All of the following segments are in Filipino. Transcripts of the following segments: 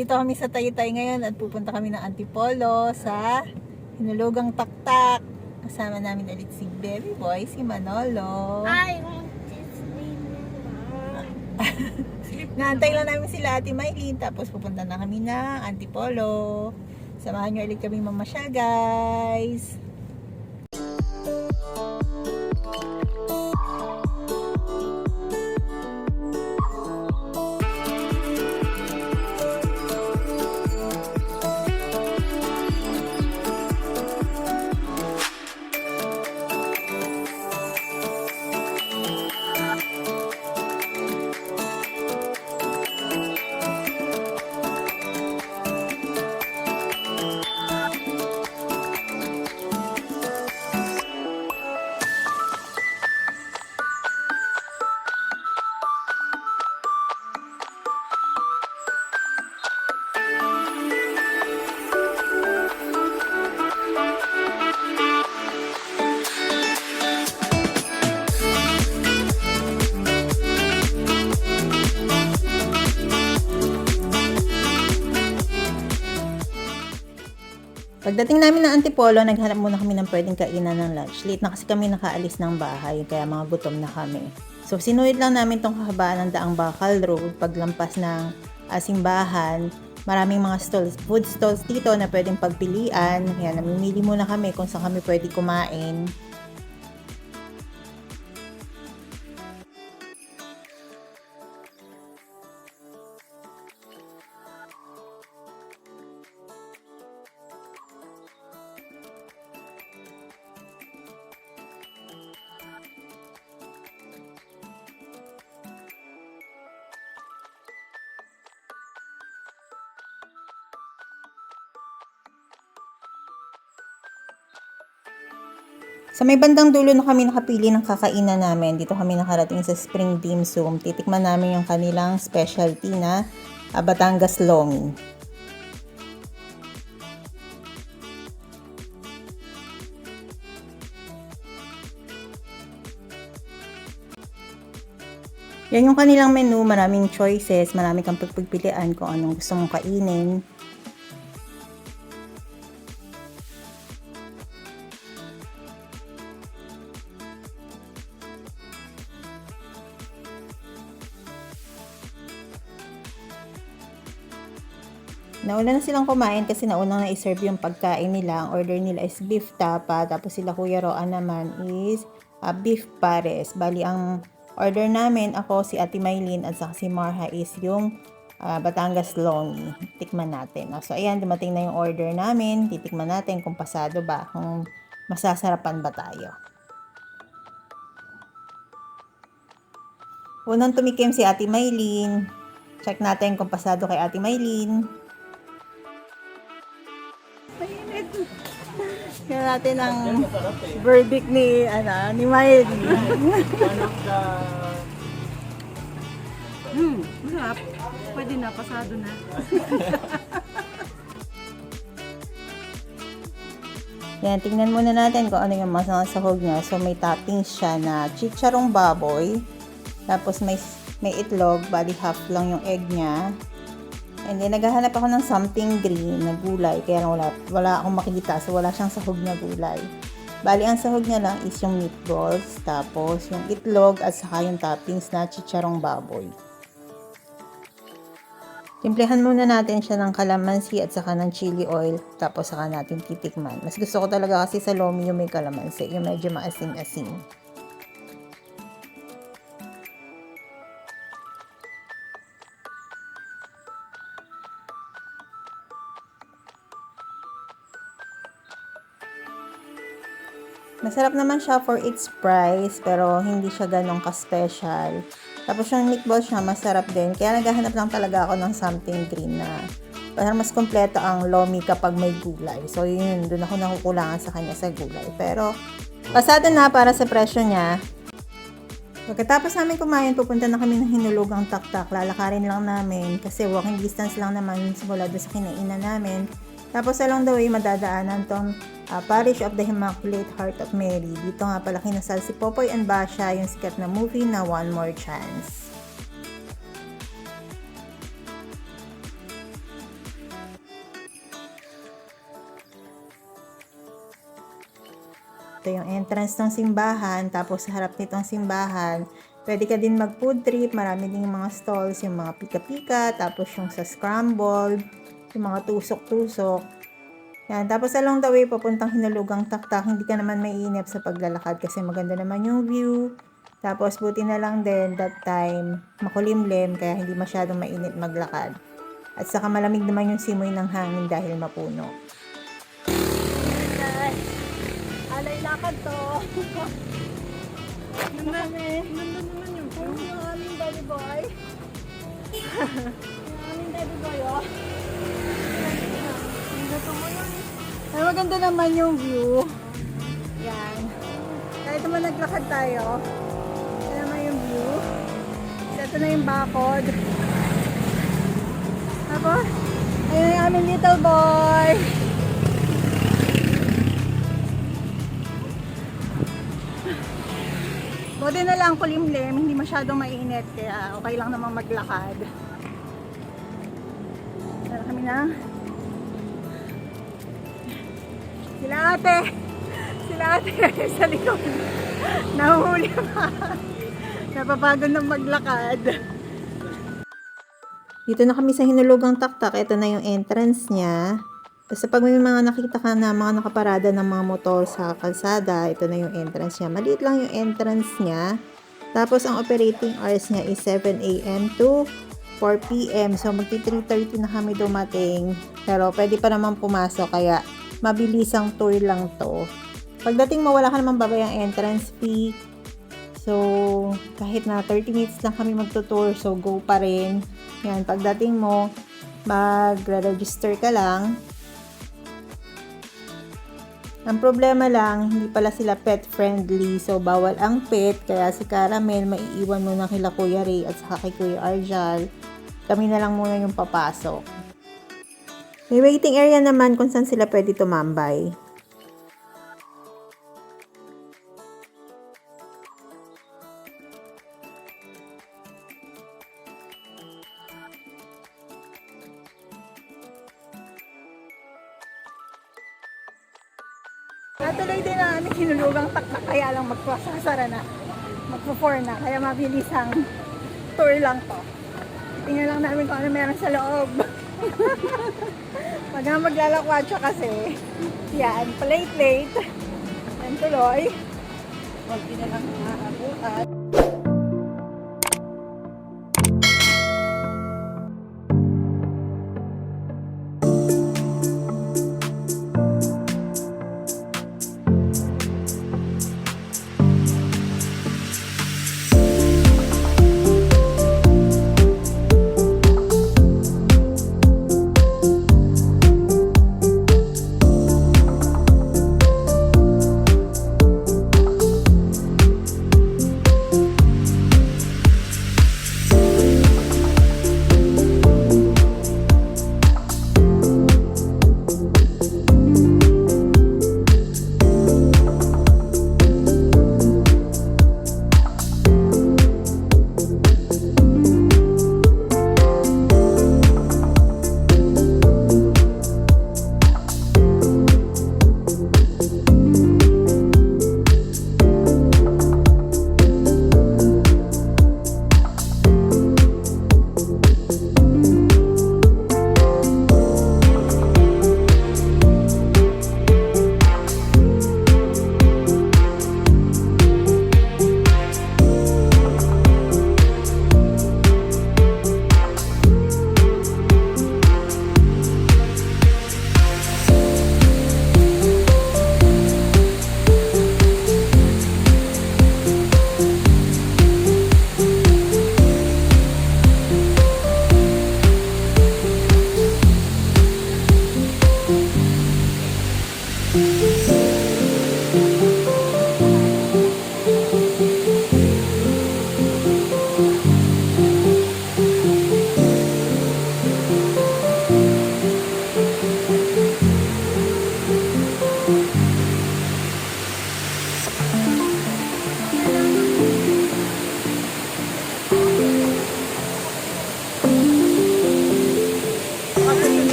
Nandito kami sa Taytay ngayon at pupunta kami ng Antipolo sa Hinulugang Taktak. Kasama namin ulit si Baby Boy, si Manolo. I want to sleep. Naantay lang namin sila Ate Maylene, tapos pupunta na kami ng Antipolo. Samahan nyo ulit kami mamasyal, guys. Pagdating namin ng Antipolo, naghanap muna kami ng pwedeng kainan ng lunch. Late na kasi kami nakaalis ng bahay, kaya mga gutom na kami. So, sinuwid lang namin tong kahabaan ng Daang Bakal Road. Paglampas ng Simbahan, maraming mga stalls, food stalls dito na pwedeng pagpilian. Kaya namimili muna kami kung saan kami pwede kumain. Sa may bandang dulo na kami nakapili ng kakainan namin. Dito kami nakarating sa Spring Dim Sum. Titikman namin yung kanilang specialty na Batangas Lomi. Yan yung kanilang menu. Maraming choices. Marami kang pagpipilian kung anong gusto mong kainin. Nauna na silang kumain kasi naunang na-serve yung pagkain nila. Ang order nila is beef tapa, tapos sila Kuya Roan naman is beef pares. Bali, ang order namin, ako, si Ate Maylene at saka si Marha is yung Batangas Lomi. Tikman natin. So, ayan, dumating na yung order namin. Titikman natin kung pasado ba, kung masasarapan ba tayo. Unang tumikim si Ate Maylene. Check natin kung pasado kay Ate Maylene. Kaya natin ang verdict ni Miley. Masarap. Pwede na, pasado na. Yan, tingnan muna natin kung ano yung masasahog niya. So, may toppings siya na chicharong baboy. Tapos, may itlog. Bali, half lang yung egg niya. And then, naghahanap ako ng something green na gulay. Kaya wala akong makikita. So, wala siyang sahog na gulay. Bali, ang sahog niya lang is yung meatballs. Tapos, yung itlog at saka yung toppings na chicharong baboy. Timplahan muna natin siya ng kalamansi at saka ng chili oil. Tapos, saka natin titikman. Mas gusto ko talaga kasi sa lomi yung may kalamansi. Yung medyo maasim-asim. Masarap naman siya for its price, pero hindi siya ganun ka-special. Tapos yung meatball siya, masarap din. Kaya naghahanap lang talaga ako ng something green na parang mas kompleto ang lomi kapag may gulay. So yun, doon ako nakukulangan sa kanya sa gulay. Pero pasado na para sa presyo niya. Pagkatapos namin kumain, pupunta na kami ng Hinulugang Taktak. Lalakarin lang namin kasi walking distance lang naman simula doon sa kinainan namin. Tapos along the way, madadaanan tong Parish of the Immaculate Heart of Mary. Dito nga pala kinasal si Popoy and Basha, yung sikat na movie na One More Chance. Ito yung entrance ng simbahan, tapos sa harap nitong simbahan, pwede ka din mag food trip, marami din yung mga stalls, yung mga pika-pika, tapos yung sa scrambled, yung mga tusok-tusok. Yan, tapos along the way, papuntang Hinulugang Taktak, hindi ka naman maiinip sa paglalakad kasi maganda naman yung view. Tapos buti na lang din that time, makulimlim, kaya hindi masyadong mainit maglakad. At saka malamig naman yung simoy ng hangin dahil mapuno. Guys, alay lakad to. Ganda naman yung view. Yung aming daddy boy. Yung aming daddy boy, oh. Ay, maganda naman yung view. Yan. Kahit naman naglakad tayo, ito naman yung view. Ito na yung bakod. Tapos, ayun yung aming little boy. Buti na lang kulimlim, hindi masyadong mainit, kaya okay lang naman maglakad. Tara kami na. Sila ate sa likod. Nahuhuli pa. Napapagod ng maglakad. Dito na kami sa Hinulugang Taktak. Ito na yung entrance niya. Basta pag may mga nakita ka na mga nakaparada ng mga motor sa kalsada, ito na yung entrance niya. Maliit lang yung entrance niya. Tapos ang operating hours niya is 7 a.m. to 4 p.m. So magti 3:30 na kami dumating. Pero pwede pa naman pumasok kaya mabilisang tour lang to. Pagdating mo, wala ka naman babayang entrance fee. So, kahit na 30 minutes lang kami magtutour, so go pa rin. Yan, pagdating mo, mag-register ka lang. Ang problema lang, hindi pala sila pet friendly, so bawal ang pet, kaya si Caramel maiiwan muna kila Kuya Ray at saka kay Kuya Arjal. Kami na lang muna yung papasok. May waiting area naman kung saan sila pwede tumambay. Natuloy din na aming Hinulugang Taktak, kaya lang magpasasara na. Magpo-4 na, kaya mabilis ang tour lang to. Tingnan lang namin kung ano meron sa loob. Pag nga maglalakwatsa kasi, yan, plate. Yan tuloy. Kunti na lang nakakabuhat.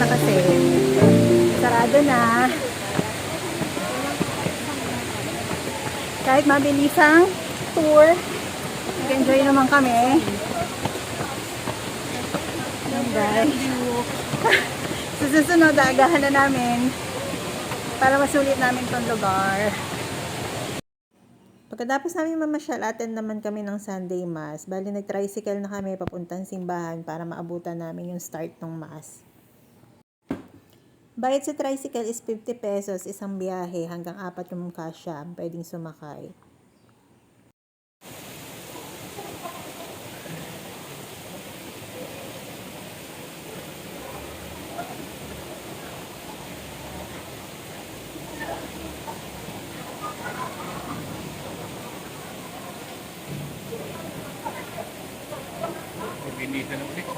kasi. Sarado na. Kahit mabilis ang tour, nag-enjoy naman kami. Ayan guys. Sa susunod, agahan na namin para masulit namin tong lugar. Pagkatapos namin mamasyal, attend naman kami ng Sunday Mass. Bali, nag-tricycle na kami papuntang simbahan para maabutan namin yung start ng Mass. Bayad sa tricycle is 50 pesos isang biyahe, hanggang 4 yung kasya pwedeng sumakay. Binita na ulit.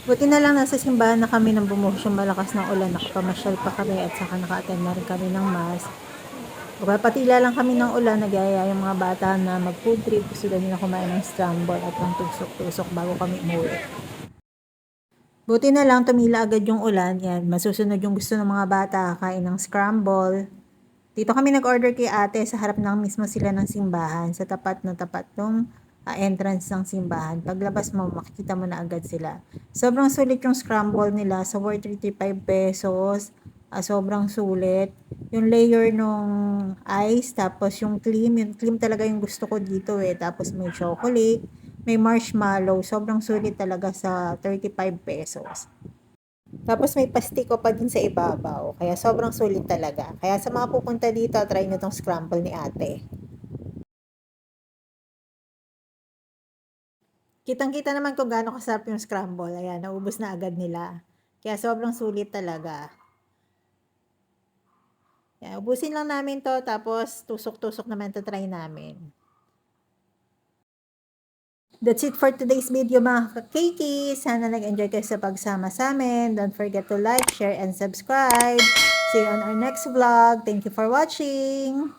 Buti na lang nasa simbahan na kami nang bumuhos yung malakas ng ulan. Nakapamasyal pa kami at saka naka-attend na rin kami ng Mass. Papatila lang kami ng ulan, nagyaya yung mga bata na mag-food trip. Gusto daw nila kumain ng scramble at ng tusok-tusok bago kami umuwi. Buti na lang tumila agad yung ulan. Yan, masusunod yung gusto ng mga bata, kain ng scramble. Dito kami nag-order kay ate, sa harap ng mismo sila ng simbahan, sa tapat ng entrance ng simbahan. Paglabas mo, makikita mo na agad sila. Sobrang sulit yung scramble nila, sa worth 35 pesos. Sobrang sulit. Yung layer nung ice, tapos yung cream talaga yung gusto ko dito eh. Tapos may chocolate, may marshmallow, sobrang sulit talaga sa 35 pesos. Tapos may pastiko pa din sa ibabaw, kaya sobrang sulit talaga. Kaya sa mga pupunta dito, try nyo tong scramble ni ate. Kitang-kita naman kung gaano kasarap yung scramble. Ayan, naubos na agad nila. Kaya sobrang sulit talaga. Ayan, ubusin lang namin to, tapos tusok-tusok naman to try namin. That's it for today's video mga kakiki. Sana nag-enjoy kayo sa pagsama sa amin. Don't forget to like, share, and subscribe. See you on our next vlog. Thank you for watching.